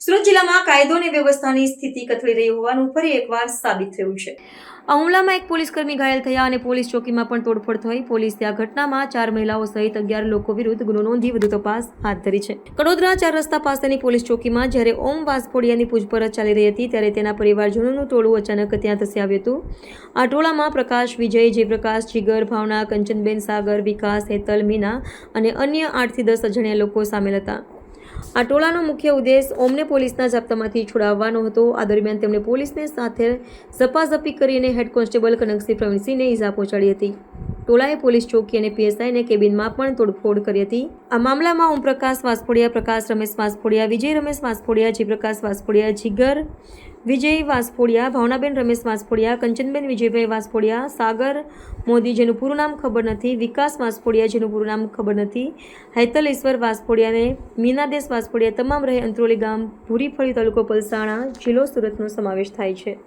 સુરત જિલ્લામાં કાયદો અને વ્યવસ્થાની સ્થિતિ કથળી રહી હોવાનું ફરી એકવાર સાબિત થયું છે। આ હુમલામાં એક પોલીસકર્મી ઘાયલ થયા અને પોલીસ ચોકીમાં પણ તોડફોડ થઈ। પોલીસે આ ઘટનામાં 4 મહિલાઓ સહિત 11 લોકો વિરુદ્ધ ગુનો નોંધી વધુ તપાસ હાથ ધરી છે। કડોદરા 4 રસ્તા પાસેની પોલીસ ચોકીમાં જ્યારે ઓમ વાસફોડિયાની પૂછપરછ ચાલી રહી હતી ત્યારે તેના પરિવારજનોનું ટોળું અચાનક ત્યાં ધસી આવ્યું હતું। આ ટોળામાં પ્રકાશ, વિજય, જયપ્રકાશ, જીગર, ભાવના, કંચનબેન, સાગર, વિકાસ, હેતલ, મીના અને અન્ય 8 થી 10 અજાણ્યા લોકો સામેલ હતા। આ ટોળાનો મુખ્ય ઉદ્દેશ ઓમને પોલીસના ઝાપટામાંથી છોડાવવાનો હતો। આ દરમિયાન તેમણે પોલીસને સાથે ઝપાઝપી કરીને હેડ કોન્સ્ટેબલ કનકસિંહ પ્રવીણસિંહને ઈજા પહોંચાડી હતી। ટોળાએ પોલીસ ચોકી અને પીએસઆઈને કેબિનમાં પણ તોડફોડ કરી હતી। આ મામલામાં ઓમપ્રકાશ વાસફોડિયા, પ્રકાશ રમેશ વાસફોડિયા, વિજય રમેશ વાસફોડિયા, જયપ્રકાશ વાસફોડિયા, જીગર વિજય વાસફોડિયા, ભાવનાબેન રમેશ વાસફોડિયા, કંચનબેન વિજયભાઈ વાસફોડિયા, સાગર મોદી જેનું પૂરું નામ ખબર નથી, વિકાસ વાસફોડિયા જેનું પૂરું નામ ખબર નથી, હેતલ ઈશ્વર વાસફોડિયા અને મીનાદેશ વાસફોડિયા તમામ રહે અંત્રોલી ગામ, ભૂરીફળી, તાલુકો પલસાણા, જિલ્લો સુરતનો સમાવેશ થાય છે।